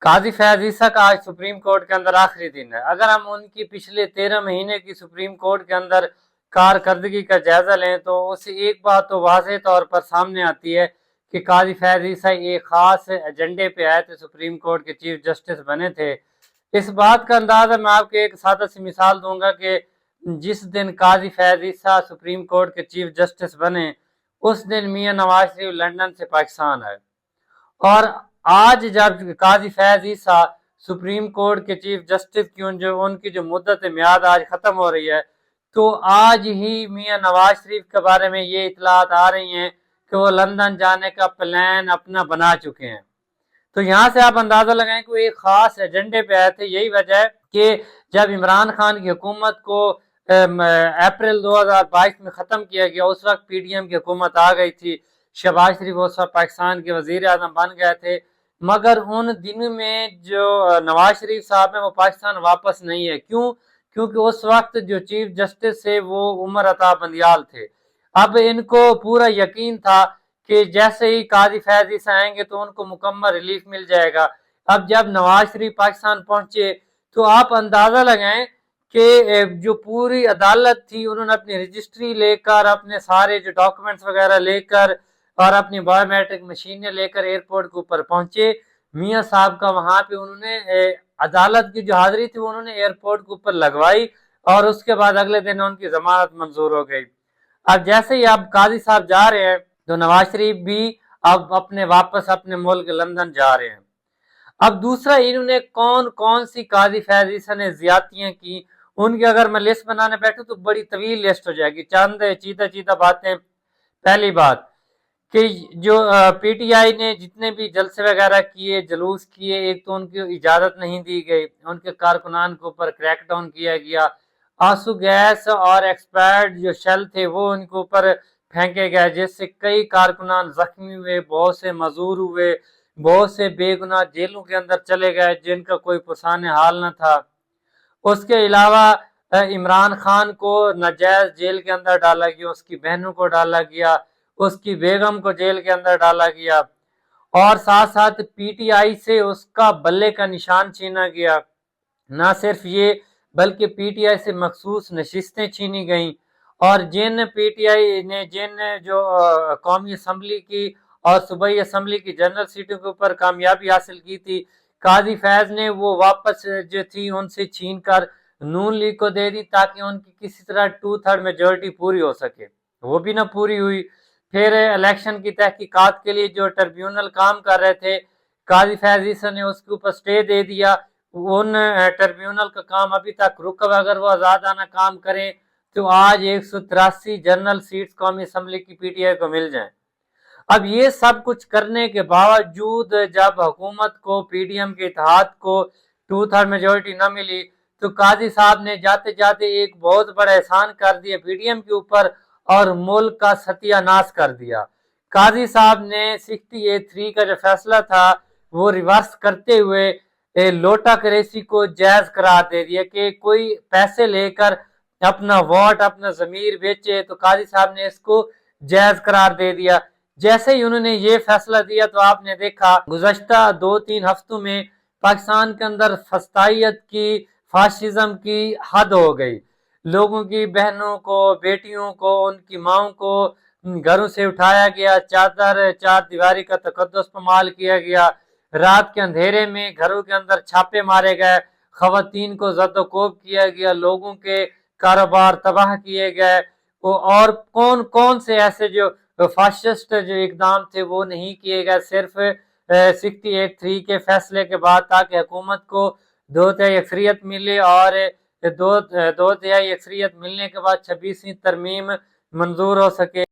قاضی فیاض عیسیٰ کا آج supreme court کے اندر آخری دن ہے۔ اگر ہم ان کی پچھلے 13 مہینے کی سپریم کورٹ کے اندر کارکردگی کا جائزہ لیں تو اسے ایک بات تو واضح طور پر سامنے آتی ہے کہ قاضی فیاض عیسیٰ ایک خاص ایجنڈے پہ آئے تھے، سپریم کورٹ کے چیف جسٹس بنے تھے۔ اس بات کا اندازہ میں آپ کو ایک سادہ سی مثال دوں گا کہ جس دن قاضی فیاض عیسیٰ سپریم کورٹ کے چیف جسٹس بنے اس دن میاں نواز شریف لندن سے پاکستان آئے، اور آج جب قاضی فیاض عیسیٰ سپریم کورٹ کے چیف جسٹس کی ان کی جو مدت میعاد آج ختم ہو رہی ہے، تو آج ہی میاں نواز شریف کے بارے میں یہ اطلاعات آ رہی ہیں کہ وہ لندن جانے کا پلان اپنا بنا چکے ہیں۔ تو یہاں سے آپ اندازہ لگائیں کہ وہ ایک خاص ایجنڈے پہ آئے تھے۔ یہی وجہ ہے کہ جب عمران خان کی حکومت کو اپریل 2022 میں ختم کیا گیا، اس وقت پی ڈی ایم کی حکومت آ گئی تھی، شہباز شریف اس وقت پاکستان کے وزیر اعظم بن گئے تھے، مگر ان دنوں میں جو نواز شریف صاحب ہیں وہ پاکستان واپس نہیں ہے۔ کیوں؟ کیونکہ اس وقت جو چیف جسٹس تھے وہ عمر عطا بندیال تھے۔ اب ان کو پورا یقین تھا کہ جیسے ہی قاضی فیاض عیسیٰ آئیں گے تو ان کو مکمل ریلیف مل جائے گا۔ اب جب نواز شریف پاکستان پہنچے تو آپ اندازہ لگائیں کہ جو پوری عدالت تھی انہوں نے اپنی رجسٹری لے کر، اپنے سارے جو ڈاکومنٹس وغیرہ لے کر اور اپنی بایو میٹرک مشینیں لے کر ایئرپورٹ کے اوپر پہنچے۔ میاں صاحب کا وہاں پہ انہوں نے عدالت کی جو حاضری تھی انہوں نے ایئرپورٹ کے اوپر لگوائی، اور اس کے بعد اگلے دن ان کی ضمانت منظور ہو گئی۔ اب جیسے ہی اب قاضی صاحب جا رہے ہیں تو نواز شریف بھی اب واپس اپنے ملک لندن جا رہے ہیں۔ اب دوسرا، انہوں نے کون سی قاضی فیاض عیسیٰ نے زیادتیاں کی، ان کی اگر میں لسٹ بنانے بیٹھوں تو بڑی طویل لسٹ ہو جائے گی۔ چند چیدہ باتیں۔ پہلی بات کہ جو پی ٹی آئی نے جتنے بھی جلسے وغیرہ کیے، جلوس کیے، ایک تو ان کی اجازت نہیں دی گئی، ان کے کارکنان کے اوپر کریک ڈاؤن کیا گیا، آنسو گیس اور ایکسپائرڈ جو شیل تھے وہ ان کے اوپر پھینکے گئے، جس سے کئی کارکنان زخمی ہوئے، بہت سے معذور ہوئے، بہت سے بے گناہ جیلوں کے اندر چلے گئے جن کا کوئی پرسان حال نہ تھا۔ اس کے علاوہ عمران خان کو ناجائز جیل کے اندر ڈالا گیا، اس کی بہنوں کو ڈالا گیا، اس کی بیگم کو جیل کے اندر ڈالا گیا، اور ساتھ ساتھ پی ٹی آئی سے اس کا بلے کا نشان چھینا گیا۔ نہ صرف یہ بلکہ پی ٹی آئی سے مخصوص نشستیں چھینی گئیں، اور جن پی ٹی آئی نے جو قومی اسمبلی کی اور صوبائی اسمبلی کی جنرل سیٹوں کے اوپر کامیابی حاصل کی تھی، قاضی فیض نے وہ واپس جو تھی ان سے چھین کر نون لیگ کو دے دی تاکہ ان کی کسی طرح 2/3 میجورٹی پوری ہو سکے۔ وہ بھی نہ پوری ہوئی۔ پھر الیکشن کی تحقیقات کے لیے جو ٹریبیونل کام کر رہے تھے، قاضی فیض عیسیٰ نے اس کے اوپر سٹے دے دیا، ان ٹریبیونل کا کام ابھی تک رکا ہوا۔ اگر وہ آزادانہ کام کریں تو آج 183 جنرل سیٹس قومی اسمبلی کی پی ٹی آئی کو مل جائیں۔ اب یہ سب کچھ کرنے کے باوجود جب حکومت کو، پی ڈی ایم کے اتحاد کو 2/3 میجورٹی نہ ملی تو قاضی صاحب نے جاتے جاتے ایک بہت بڑا احسان کر دیا پی ڈی ایم کے اوپر اور ملک کا ستیہ ناش کر دیا۔ قاضی صاحب نے 68(3) کا جو فیصلہ تھا وہ ریورس کرتے ہوئے لوٹا کریسی کو جائز قرار دے دیا کہ کوئی پیسے لے کر اپنا ووٹ، اپنا ضمیر بیچے، تو قاضی صاحب نے اس کو جائز قرار دے دیا۔ جیسے ہی انہوں نے یہ فیصلہ دیا تو آپ نے دیکھا گزشتہ 2-3 ہفتوں میں پاکستان کے اندر فسطائیت کی، فاشزم کی حد ہو گئی۔ لوگوں کی بہنوں کو، بیٹیوں کو، ان کی ماؤں کو گھروں سے اٹھایا گیا، چار دیواری کا تقدس پامال کیا گیا، رات کے اندھیرے میں گھروں کے اندر چھاپے مارے گئے، خواتین کو زد و کوب کیا گیا، لوگوں کے کاروبار تباہ کیے گئے، اور کون سے ایسے جو فاشسٹ جو اقدام تھے وہ نہیں کیے گئے صرف 68(3) کے فیصلے کے بعد، تاکہ حکومت کو 2/3 اکثریت ملے، اور 2/3 اکثریت ملنے کے بعد 26ویں ترمیم منظور ہو سکے۔